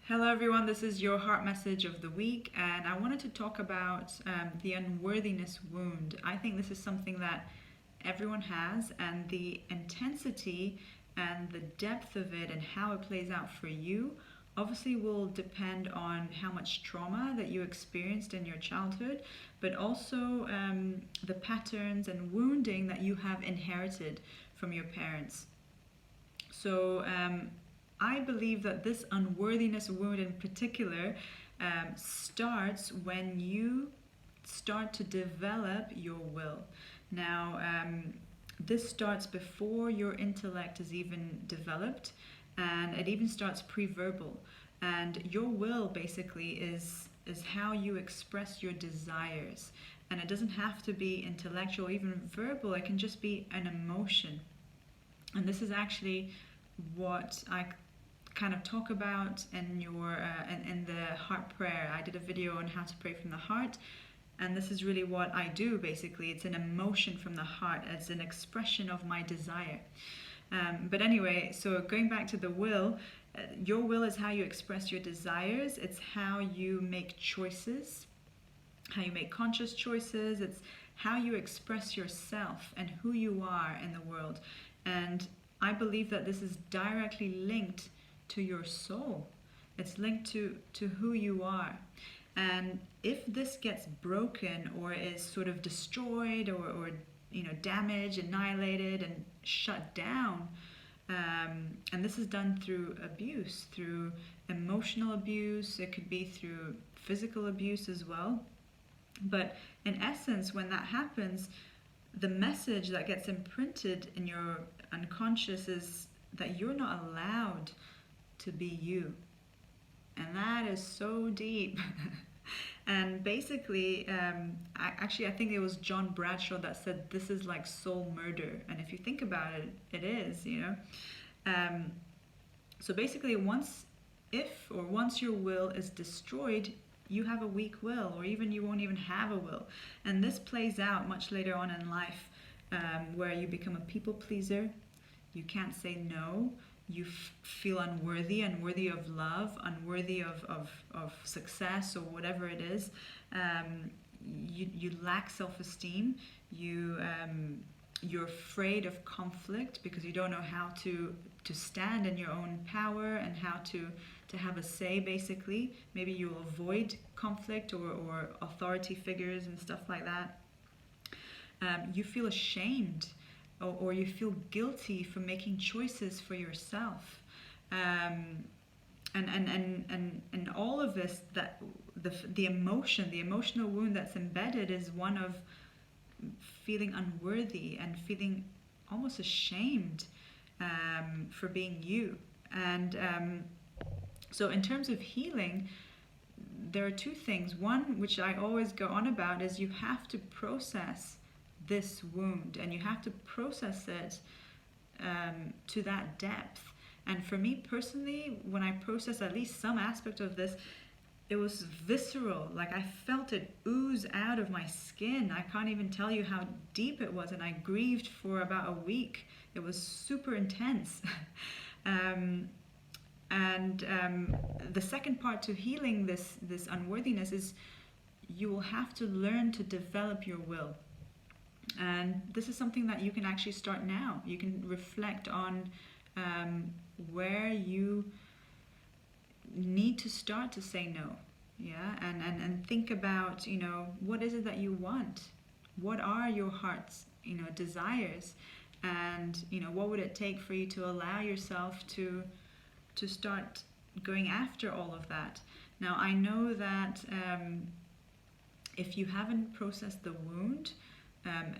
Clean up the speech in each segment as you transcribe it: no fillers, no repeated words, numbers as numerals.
Hello, everyone. This is your heart message of the week, and I wanted to talk about the unworthiness wound. I think this is something that everyone has, and the intensity and the depth of it and how it plays out for you obviously will depend on how much trauma that you experienced in your childhood, but also the patterns and wounding that you have inherited from your parents. So, I believe that this unworthiness wound in particular starts when you start to develop your will. Now, this starts before your intellect is even developed, and it even starts pre-verbal. And your will basically is how you express your desires, and it doesn't have to be intellectual, even verbal. It can just be an emotion. And this is actually what I kind of talk about in in the heart prayer. I did a video on how to pray from the heart, and this is really what I do. Basically, it's an emotion from the heart. It's an expression of my desire. But anyway, so going back to the will, your will is how you express your desires. It's how you make choices, how you make conscious choices. It's how you express yourself and who you are in the world. And I believe that this is directly linked to your soul. It's linked to who you are. And if this gets broken or is sort of destroyed or damaged, annihilated, and shut down, and this is done through abuse, through emotional abuse, it could be through physical abuse as well. But in essence, when that happens, the message that gets imprinted in your unconscious is that you're not allowed to be you. And that is so deep. And basically, I think it was John Bradshaw that said this is like soul murder. And if you think about it, it is, So basically, once your will is destroyed, you have a weak will, or even you won't even have a will. And this plays out much later on in life, where you become a people pleaser. You can't say no. You feel unworthy of love, unworthy of success, or whatever it is. You lack self-esteem. You're afraid of conflict because you don't know how to stand in your own power and how to have a say, basically. Maybe you'll avoid conflict or authority figures and stuff like that. You feel ashamed, or you feel guilty for making choices for yourself. And all of this, that the emotional wound that's embedded is one of feeling unworthy and feeling almost ashamed for being you. And so in terms of healing, there are two things. One, which I always go on about, is you have to process this wound, and you have to process it to that depth. And for me personally, when I processed at least some aspect of this, it was visceral. Like, I felt it ooze out of my skin. I can't even tell you how deep it was, and I grieved for about a week. It was super intense. The second part to healing this unworthiness is you will have to learn to develop your will. And this is something that you can actually start now. You can reflect on where you need to start to say no. Yeah, and think about, what is it that you want? What are your heart's, desires? And, what would it take for you to allow yourself to start going after all of that? Now, I know that if you haven't processed the wound,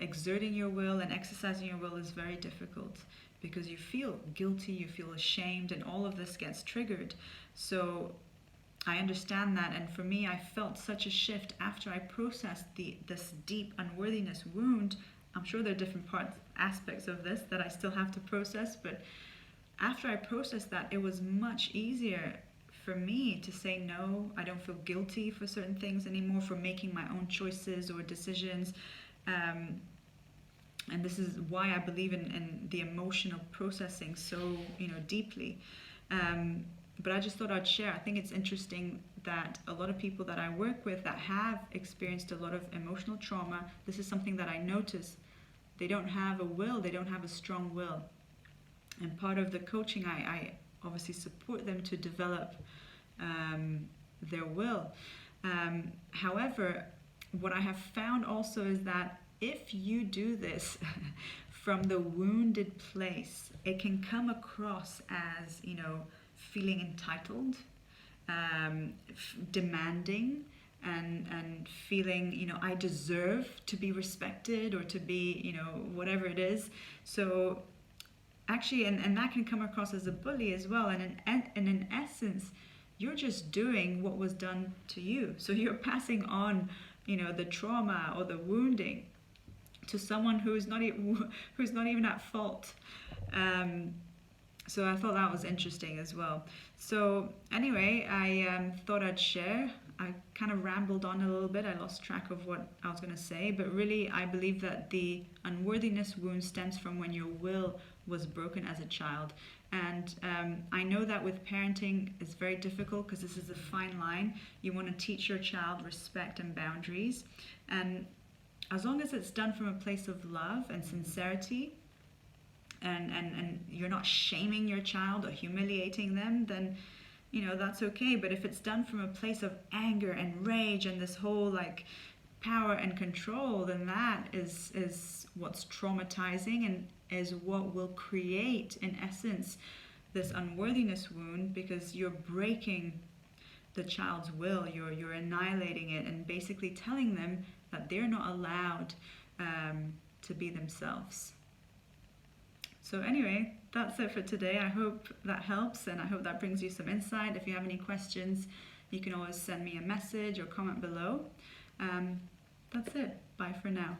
exerting your will and exercising your will is very difficult, because you feel guilty, you feel ashamed, and all of this gets triggered. So I understand that, and for me, I felt such a shift after I processed this deep unworthiness wound. I'm sure there are different aspects of this that I still have to process, but after I processed that, it was much easier for me to say no. I don't feel guilty for certain things anymore, for making my own choices or decisions. And this is why I believe in the emotional processing so deeply. But I just thought I'd share. I think it's interesting that a lot of people that I work with that have experienced a lot of emotional trauma, this is something that I notice. They don't have a will, they don't have a strong will. And part of the coaching, I obviously support them to develop their will. However, what I have found also is that if you do this from the wounded place, it can come across as, feeling entitled, demanding, and feeling, I deserve to be respected or to be, whatever it is. So actually, and that can come across as a bully as well. And in essence, you're just doing what was done to you. So you're passing on, the trauma or the wounding to someone who's not even at fault. So I thought that was interesting as well. So anyway, I thought I'd share. I kind of rambled on a little bit. I lost track of what I was going to say. But really, I believe that the unworthiness wound stems from when your will was broken as a child. And I know that with parenting, it's very difficult because this is a fine line. You want to teach your child respect and boundaries. And as long as it's done from a place of love and sincerity, and you're not shaming your child or humiliating them, then that's okay. But if it's done from a place of anger and rage and this whole power and control, then that is what's traumatizing and is what will create, in essence, this unworthiness wound, because you're breaking the child's will, you're annihilating it, and basically telling them that they're not allowed to be themselves. So anyway, that's it for today. I hope that helps, and I hope that brings you some insight. If you have any questions, you can always send me a message or comment below. That's it. Bye for now.